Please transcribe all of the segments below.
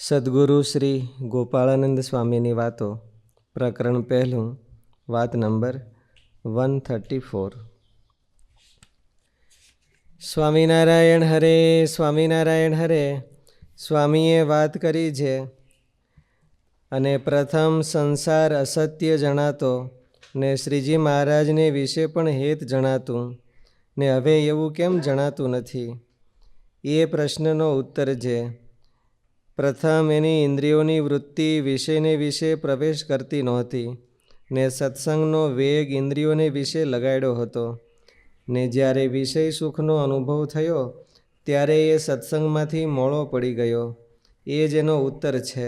સદગુરુ શ્રી ગોપાળાનંદ સ્વામીની વાતો પ્રકરણ 1 વાત નંબર 134। સ્વામિનારાયણ હરે, સ્વામિનારાયણ હરે। સ્વામીએ વાત કરી છે અને પ્રથમ સંસાર અસત્ય જણાતો ને શ્રીજી મહારાજને વિશે પણ હેત જણાતું ને હવે એવું કેમ જણાતું નથી, એ પ્રશ્નનો ઉત્તર છે। પ્રથમ એની ઇન્દ્રિયોની વૃત્તિ વિષયને વિશે પ્રવેશ કરતી નહોતી ને સત્સંગનો વેગ ઇન્દ્રિયોને વિશે લગાડ્યો હતો ને જ્યારે વિષય સુખનો અનુભવ થયો ત્યારે એ સત્સંગમાંથી મોળો પડી ગયો, એ જ એનો ઉત્તર છે।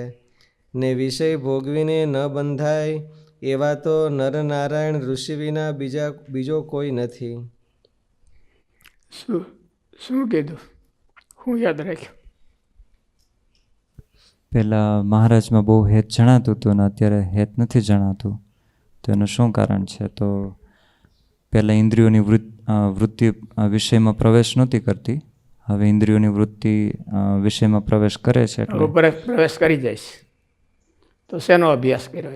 ને વિષય ભોગવીને ન બંધાય એવા તો નરનારાયણ ઋષિ વિના બીજો કોઈ નથી। શું કીધું? હું યાદ રાખ્યું? પહેલાં મહારાજમાં બહુ હેત જણાતું હતું ને અત્યારે હેત નથી જણાતું, તો એનું શું કારણ છે? તો પહેલાં ઇન્દ્રિયોની વૃત્તિ વિષયમાં પ્રવેશ નહોતી કરતી, હવે ઇન્દ્રિયોની વૃત્તિ વિષયમાં પ્રવેશ કરે છે એટલે પ્રવેશ કરી જઈશ તો શેનો અભ્યાસ કર્યો?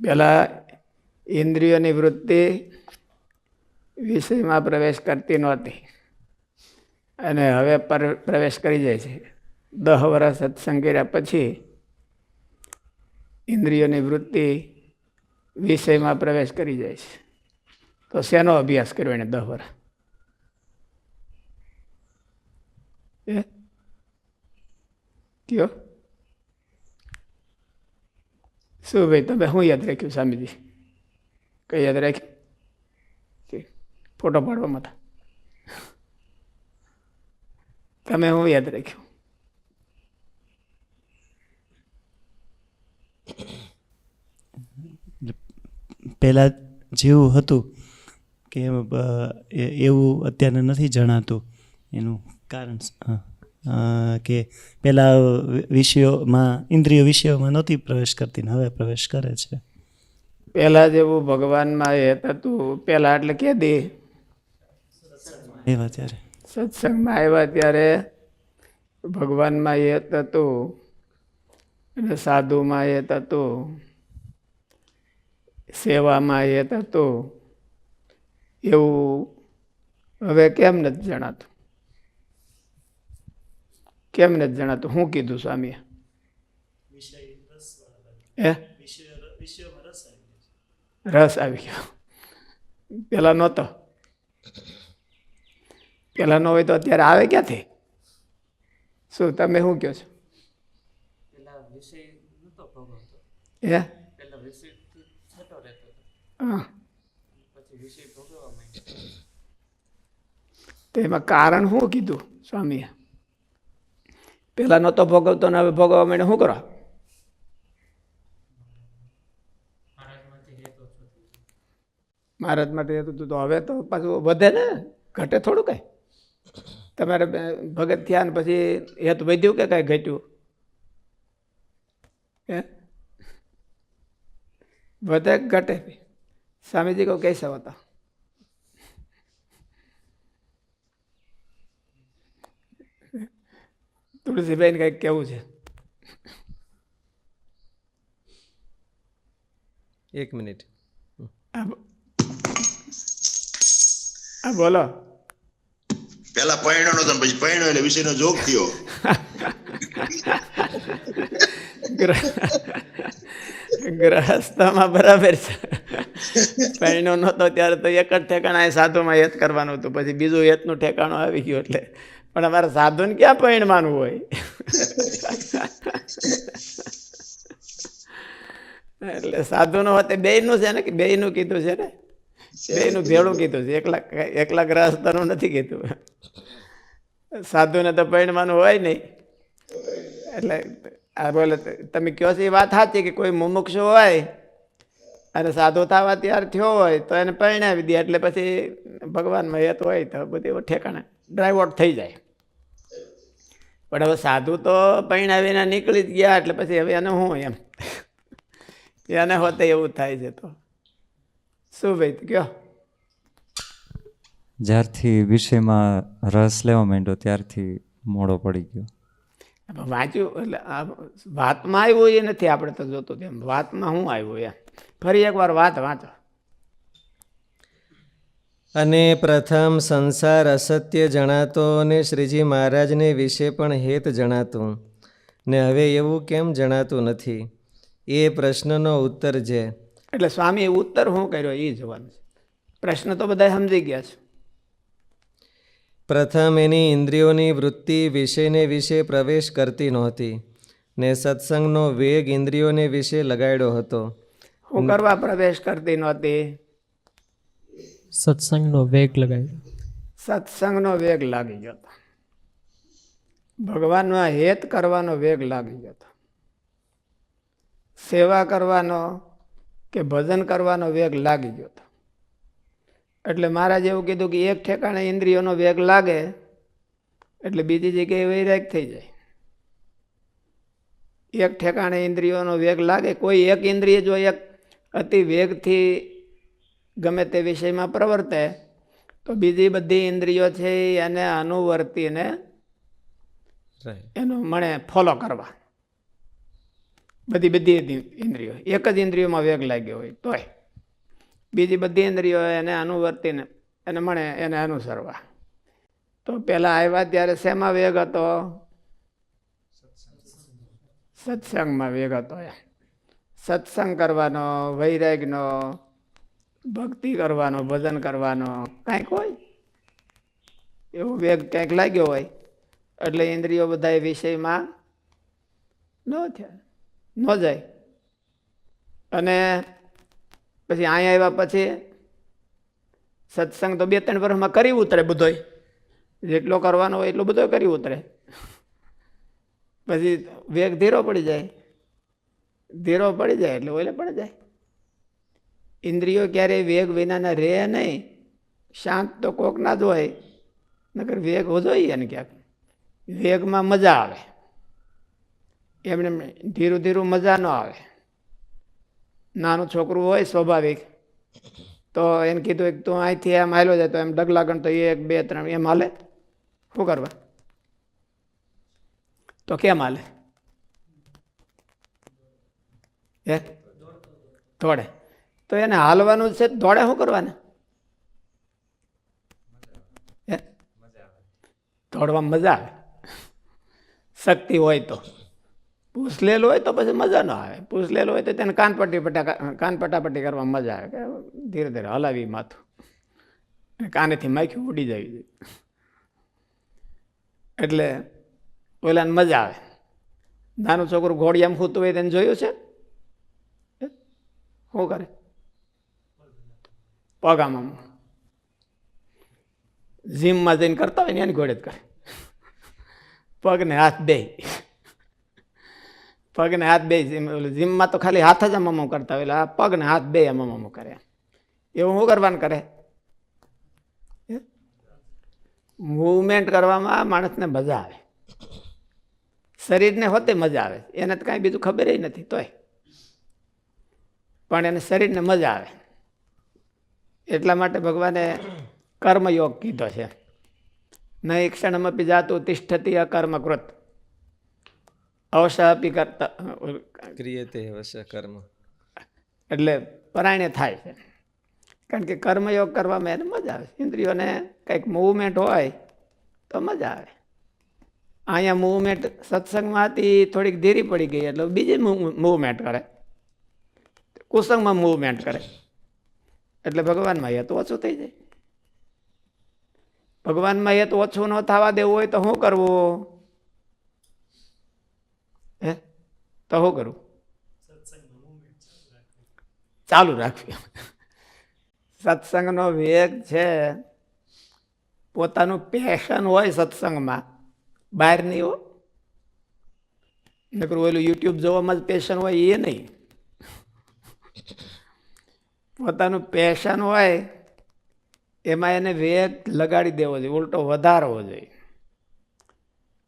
પહેલાં ઇન્દ્રિયોની વૃત્તિ વિષયમાં પ્રવેશ કરતી નહોતી અને હવે પ્રવેશ કરી જાય છે। 10 વર્ષ સત્સંગ કર્યા પછી ઇન્દ્રિયોની વૃત્તિ વિષયમાં પ્રવેશ કરી જાય છે, તો શેનો અભ્યાસ કર્યો એને 10 વર્ષ? કયો શું ભાઈ, તમે શું યાદ રાખ્યું? સ્વામીજી કઈ યાદ રાખ્યું? ફોટો પાડવામાં તમે શું યાદ રાખ્યું? પહેલાં જેવું હતું કે એવું અત્યારે નથી જણાતું, એનું કારણ કે પહેલાં વિષયોમાં ઇન્દ્રિય વિષયોમાં નહોતી પ્રવેશ કરતી ને હવે પ્રવેશ કરે છે। પહેલાં જેવું ભગવાનમાં એ હતું, પહેલાં એટલે કે દે એવા ત્યારે સત્સંગમાં આવ્યા ત્યારે ભગવાનમાં એ હતું અને સાધુમાં એ હતું, સેવામાં એ હતું, એવું હવે કેમ નથી જણાતું? કેમ નથી જણાતું? શું કીધું સ્વામીએ? રસ આવી ગયો, પેલા નહોતો। પેલા ન હોય તો અત્યારે આવે ક્યાંથી? શું તમે શું કહો છો? તો એમાં કારણ શું કીધું સ્વામીએ? પેલા નહોતો ભોગવતો ને હવે ભોગવવા માંડે, શું કરો? મહારાજ માટે હતું તો હવે તો પાછું વધે ને, ઘટે થોડું કઈ? તમારે ભગત થયા ને પછી હેત વધ્યું કે કઈ ઘટ્યું? વધે ઘટે? સ્વામીજી કહો કૈસા હોતા? તુલસીભાઈ ને કઈક કેવું છે? 1 મિનિટ। હા બોલો। પેલા પરણ્યો નતો પછી પરણ્યો એટલે વિષયનો જોગ થયો। ગ્રહસ્થમાં બરાબર છે, પરણ્યો નતો ત્યારે તો એક જ ઠેકાણા સાધુમાં હેત કરવાનું હતું, પછી બીજું હેતનું ઠેકાણું આવી ગયું એટલે, પણ અમારે સાધુને ક્યાં પરણવાનું હોય? એટલે સાધુનો હોતે બેયનું છે ને, કે બેયનું કીધું છે ને, બેયનું ભેળું કીધું છે, એકલા ગ્રહસ્થનું નથી કીધું। સાધુને તો પરણવાનું હોય નહીં, એટલે આ બોલે તમે કહો છો એ વાત સાચી કે કોઈ મુમુક્ષુ હોય અને સાધુ થવા તૈયાર થયો હોય તો એને પરણાવી દે, એટલે પછી ભગવાનમાં હેત હોય તો બધી ઠેકાણે ડ્રાઈવઆઉટ થઈ જાય। પણ હવે સાધુ તો પરણાવીને નીકળી જ ગયા એટલે પછી હવે એને શું એમ એને હોતે એવું થાય છે, તો શું ભાઈ કયો? જ્યારથી વિષયમાં રસ લેવા માંડ્યો ત્યારથી મોડો પડી ગયો. વાંચ્યું એટલે આ વાતમાં આવ્યું એ નથી આપણે તો જોતું તેમ વાતમાં હું આવ્યું એમ ફરી એકવાર વાત વાંચો. અને પ્રથમ સંસાર અસત્ય જણાતો ને શ્રીજી મહારાજને વિશે પણ હેત જણાતું ને હવે એવું કેમ જણાતું નથી એ પ્રશ્નનો ઉત્તર છે. એટલે સ્વામીએ ઉત્તર શું કર્યો એ જોવાનું છે. પ્રશ્ન તો બધા સમજી ગયા છે. પ્રથમ એની ઇન્દ્રિયોની વૃત્તિ વિષયને વિશે પ્રવેશ કરતી નહોતી ને સત્સંગનો વેગ ઇન્દ્રિયોને વિશે લગાડ્યો હતો. શું કરવા પ્રવેશ કરતી નહોતી? સત્સંગનો વેગ લગાવ્યો. સત્સંગનો વેગ લાગી ગયો હતો. ભગવાનનો હેત કરવાનો વેગ લાગી ગયો હતો. સેવા કરવાનો કે ભજન કરવાનો વેગ લાગી ગયો હતો. એટલે મહારાજ એવું કીધું કે એક ઠેકાણે ઇન્દ્રિયોનો વેગ લાગે એટલે બીજી જગ્યાએ વૈરાગ થઈ જાય. એક ઠેકાણે ઇન્દ્રિયોનો વેગ લાગે, કોઈ એક ઇન્દ્રિય જો એક અતિ વેગથી ગમે તે વિષયમાં પ્રવર્તે તો બીજી બધી ઇન્દ્રિયો છે એને અનુવર્તીને એનું મને ફોલો કરવા. બધી ઇન્દ્રિયો એક જ ઇન્દ્રિયોમાં વેગ લાગ્યો હોય તોય બીજી બધી ઇન્દ્રિયો એને અનુવર્તીને એને મળે એને અનુસરવા. તો પહેલાં આવ્યા ત્યારે શેમાં વેગ હતો? સત્સંગમાં વેગ હતો. સત્સંગ કરવાનો, વૈરાગનો, ભક્તિ કરવાનો, ભજન કરવાનો કાંઈક હોય એવો વેગ ક્યાંક લાગ્યો હોય એટલે ઇન્દ્રિયો બધા વિષયમાં ન થયા ન જાય. અને પછી અહીંયા આવ્યા પછી સત્સંગ તો 2-3 વર્ષમાં કરી ઉતરે બધોય, જેટલો કરવાનો હોય એટલો બધો કરી ઉતરે. પછી વેગ ધીરો પડી જાય, ધીરો પડી જાય એટલે ઓલે પડી જાય. ઇન્દ્રિયો ક્યારેય વેગ વિનાના રહે નહીં. શાંત તો કોકના જ હોય, નકર વેગ જોઈએ ને ક્યાંક. વેગમાં મજા આવે, એમને ધીરું ધીરું મજા ન આવે. નાનું છોકરું હોય સ્વાભાવિક તો એને કીધું તું અહીંથી એમ હાલ્યો જાય તો એમ ડગલા ગણ તો 1, 2, 3 એમ હાલે. શું કરવા? તો કેમ હાલે? હે દોડે. તો એને હાલવાનું છે, દોડે શું કરવાને? હે દોડવામાં મજા આવે. શક્તિ હોય તો. પૂછલેલું હોય તો પછી મજા ન આવે. પૂછલેલું હોય તો તેને કાન પટાપટ્ટી કરવા મજા આવે કે ધીરે ધીરે હલાવી માથું, કાનેથી માખ્યું ઉડી જાય. એટલે ઓલાને મજા આવે. નાનું છોકરું ઘોડિયામાં સૂતું હોય તેને જોયું છે? શું કરે? પગામાં જીમમાં જઈને કરતા હોય ને એની ઘોડે જ કરે. પગને હાથ બે, પગને હાથ બે. જીમમાં તો ખાલી હાથ જ અમમ કરતા હોય, એટલે આ પગને હાથ બે અમમ કરે. એવું શું કરવાનું કરે? મૂવમેન્ટ કરવામાં માણસને મજા આવે. શરીરને હોતે મજા આવે, એને તો કાંઈ બીજું ખબર નથી તોય, પણ એને શરીરને મજા આવે. એટલા માટે ભગવાને કર્મયોગ કીધો છે. ન ક્ષણમપી જાતું તિષ્ઠતી અકર્મકૃત અવશ્ય અપી કરતા ક્રિયતે અવશ્ય કર્મ. એટલે પરાયણે થાય છે. કારણ કે કર્મયોગ કરવામાં એને મજા આવે. ઇન્દ્રિયોને કંઈક મૂવમેન્ટ હોય તો મજા આવે. અહીંયા મૂવમેન્ટ સત્સંગમાં હતી થોડીક ધીરી પડી ગઈ એટલે બીજી મૂવમેન્ટ કરે, કુસંગમાં મૂવમેન્ટ કરે એટલે ભગવાનમાં હેતુ ઓછું થઈ જાય. ભગવાનમાં હેતુ ઓછું ન થવા દેવું હોય તો શું કરવું? હે તો શું કરવું? ચાલુ રાખવી. સત્સંગનો વેગ છે, પોતાનું પેશન હોય સત્સંગમાં, બહાર નહીં હો. નકર ઓલું યુટ્યુબ જોવામાં જ પેશન હોય એ નહીં. પોતાનું પેશન હોય એમાં એને વેગ લગાડી દેવો જોઈએ, ઉલટો વધારવો જોઈએ.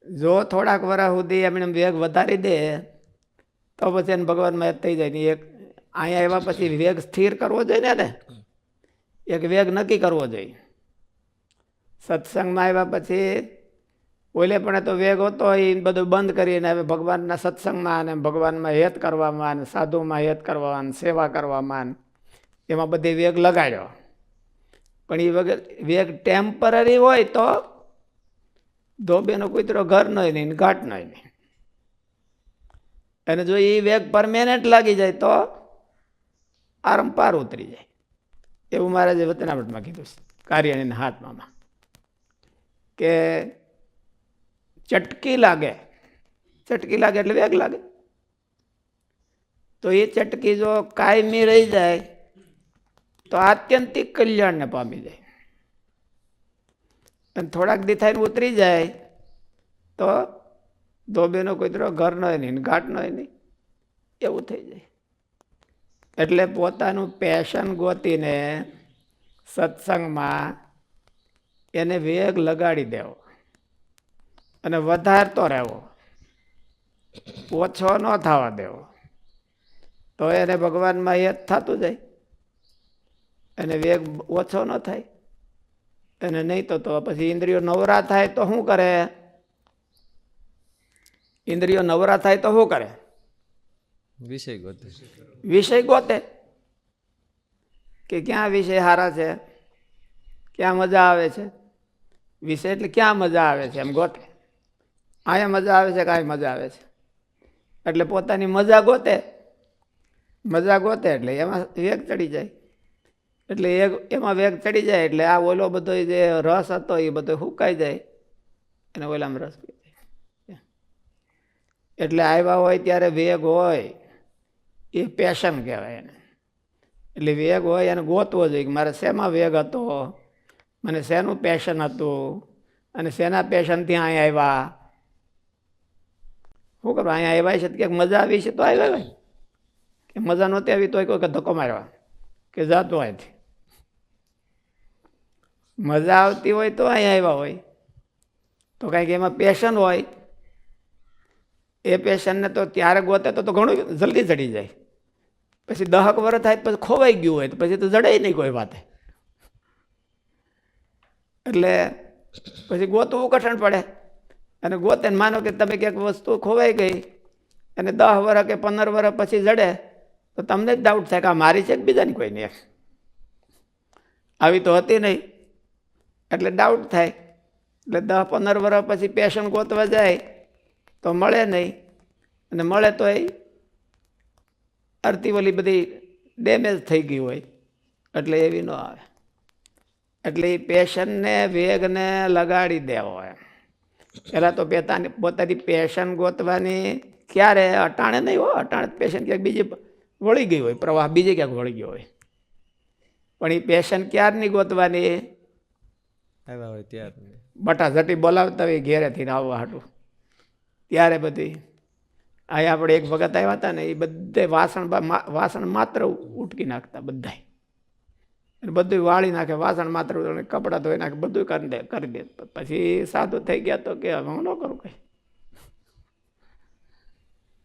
જો થોડાક વર્ષ સુધી એમને વેગ વધારી દે તો પછી એને ભગવાનમાં થઈ જાય. એક અહીંયા એવા પછી વેગ સ્થિર કરવો જોઈએ ને, એક વેગ નક્કી કરવો જોઈએ સત્સંગમાં આવ્યા પછી ઓલે પણ તો વેગ હતો એ બધું બંધ કરીને હવે ભગવાનના સત્સંગમાં અને ભગવાનમાં હેત કરવામાં અને સાધુમાં હેત કરવામાં સેવા કરવામાં એમાં બધી વેગ લગાડ્યો. પણ એ વગર વેગ ટેમ્પરરી હોય તો ધોબેનો કૂતરો ઘર નો નહીં ઘાટ નો નહીં. અને જો એ વેગ પરમેનન્ટ લાગી જાય તો આરંપાર ઉતરી જાય. એવું મહારાજે વતનામૃતમાં કીધું છે કાર્યાણીના હાથમાં કે ચટકી લાગે એટલે વેગ લાગે. તો એ ચટકી જો કાયમી રહી જાય તો આત્યંતિક કલ્યાણને પામી જાય. અને થોડાક દી થઈને ઉતરી જાય તો ધોબેનો કૂતરો ઘર નો નહીં ઘાટ નો નહીં એવું થઈ જાય. એટલે પોતાનું પેશન ગોતીને સત્સંગમાં એને વેગ લગાડી દેવો અને વધારતો રહેવો, ઓછો ન થવા દેવો. તો એને ભગવાનમાં હેત થતું જાય અને વેગ ઓછો ન થાય. અને નહીં તો પછી ઇન્દ્રિયો નવરા થાય તો શું કરે? ઇન્દ્રિયો નવરા થાય તો શું કરે? વિષય ગોતે કે ક્યાં વિષય સારા છે, ક્યાં મજા આવે છે. વિષય એટલે ક્યાં મજા આવે છે એમ ગોતે. અહીંયા મજા આવે છે કે અહીં મજા આવે છે એટલે પોતાની મજા ગોતે એટલે એમાં વેગ ચડી જાય. એટલે એમાં વેગ ચડી જાય એટલે આ ઓલો બધો જે રસ હતો એ બધો હુકાઈ જાય અને ઓલામાં રસ પી જાય. એટલે આવ્યા હોય ત્યારે વેગ હોય એ પેશન કહેવાય એને. એટલે વેગ હોય એને ગોતવો જોઈએ કે મારે શેમાં વેગ હતો, મને શેનું પેશન હતું અને શેના પેશનથી અહીંયા આવ્યા. શું કરવા અહીંયા આવ્યા છે? ક્યાંક મજા આવી છે તો આવ્યા હોય, કે મજા નહોતી આવી તો કોઈ ધક્કો મારવા કે જાતો અહીંથી. મજા આવતી હોય તો અહીંયા આવ્યા હોય તો કાંઈક એમાં પેશન હોય. એ પેશનને તો ત્યારે ગોતે તો ઘણું જલ્દી ચડી જાય. પછી 10 વર્ષ થાય પછી ખોવાઈ ગયું હોય તો પછી તો જડાય નહીં કોઈ વાતે. એટલે પછી ગોતવું કઠણ પડે. અને ગોતે માનો કે તમે ક્યાંક વસ્તુ ખોવાઈ ગઈ અને 10 વર્ષ કે 15 વર્ષ પછી જડે તો તમને જ ડાઉટ થાય કે આ મારી છે કે બીજાની કોઈ નહીં. આવી તો હતી નહીં એટલે ડાઉટ થાય. એટલે 10-15 વર્ષ પછી પેશન ગોતવા જાય તો મળે નહીં. અને મળે તો એ અડધી ઓલી બધી ડેમેજ થઈ ગઈ હોય એટલે એવી ન આવે. એટલે એ પેશનને વેગને લગાડી દેવો એમ. પહેલાં તો પોતાની પેશન ગોતવાની ક્યારે અટાણે નહીં હોય. અટાણે પેશન ક્યાંક બીજી વળી ગઈ હોય, પ્રવાહ બીજે ક્યાંક વળી ગયો હોય. પણ એ પેશન ક્યારની ગોતવાની? આવ્યા હોય ત્યારે બટાઝટી બોલાવતા હોય ઘેરેથી આવવા હાટું ત્યારે બધી. અહીંયા આપણે એક ભગત આવ્યા હતા ને એ બધે વાસણ માત્ર ઉટકી નાખતા બધા. બધું વાળી નાખે, વાસણ માત્ર કપડાં ધોઈ નાખે, બધું કરી દે. પછી સાધુ થઈ ગયા તો કે હવે હું ન કરું કઈ,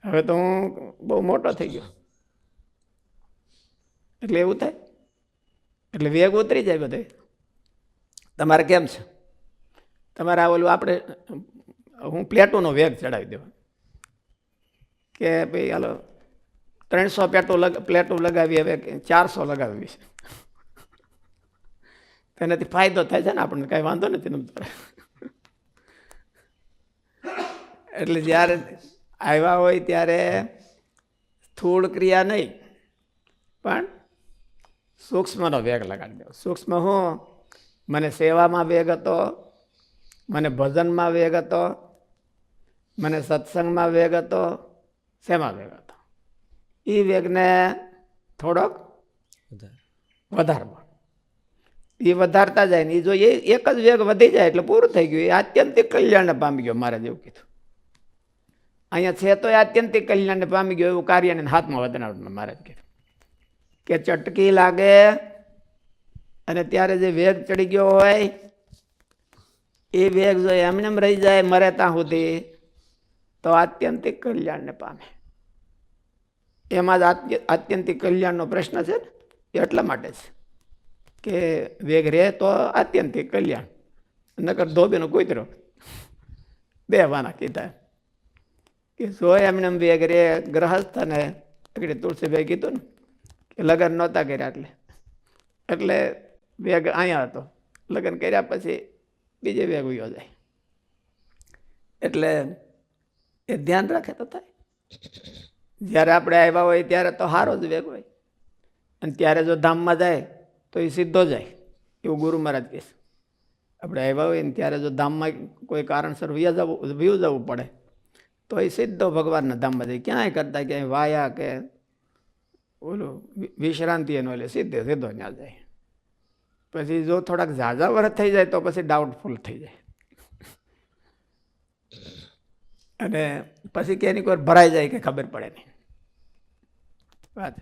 હવે તો હું બહુ મોટો થઈ ગયો. એટલે એવું થાય. એટલે વેગ ઉતરી જાય બધે. તમારે કેમ છે? તમારે આ ઓલું આપણે હું પ્લેટોનો વેગ ચડાવી દેવા કે ભાઈ હાલો 300 પ્લેટો લગાવી, હવે 400 લગાવી છે. તેનાથી ફાયદો થાય છે ને આપણને, કાંઈ વાંધો નથી. એટલે જ્યારે આવ્યા હોય ત્યારે સ્થૂળ ક્રિયા નહીં પણ સૂક્ષ્મનો વેગ લગાડી દેવો. સૂક્ષ્મ હું? મને સેવામાં વેગ હતો, મને ભજનમાં વેગ હતો, મને સત્સંગમાં વેગ હતો. શેમાં વેગ હતો? એ વેગને થોડોક વધારવો. એ વધારતા જાય ને એ જો એક જ વેગ વધી જાય એટલે પૂરું થઈ ગયું. એ આત્યંતિક કલ્યાણને પામી ગયો. મારે જેવું કીધું અહીંયા છે તો એ આત્યંતિક કલ્યાણને પામી ગયો એવું કાર્યને હાથમાં વધનાવટમાં મારે કીધું કે ચટકી લાગે અને ત્યારે જે વેગ ચડી ગયો હોય એ વેગ જો એમને રહી જાય મરે ત્યાં સુધી તો આત્યંતિક કલ્યાણને પામે. એમાં જ આત્યંતિક કલ્યાણનો પ્રશ્ન છે ને એ એટલા માટે છે કે વેગ રહે તો આત્યંતિક કલ્યાણ નકર ધોબીનો કૂતરો. બે વાના કીધા કે જો એમને એમ બે ઘરે ગ્રહસ્થ અને આગળ તુલસીભાઈ કીધું ને કે લગ્ન નહોતા કર્યા એટલે વેગ અહીંયા હતો. લગ્ન કર્યા પછી બીજે વેગ ઉયો જાય. એટલે એ ધ્યાન રાખે તો થાય. જ્યારે આપણે આવ્યા હોય ત્યારે તો સારો જ વેગ હોય, અને ત્યારે જો ધામમાં જાય તો એ સીધો જાય, એવું ગુરુ મહારાજ કહે છે. આપણે આવ્યા હોય ને ત્યારે જો ધામમાં કોઈ કારણસર વ્યુ જવું પડે તો એ સીધો ભગવાનના ધામમાં જાય. ક્યાંય કરતા ક્યાંય વાયા કે ઓલું વિશ્રાંતિ એનો એટલે સીધો ત્યાં જાય. પછી જો થોડાક ઝાઝા વર્ષ થઈ જાય તો પછી ડાઉટફુલ થઈ જાય, અને પછી ક્યાંની કોઈ ભરાઈ જાય કે ખબર પડે નહીં વાત.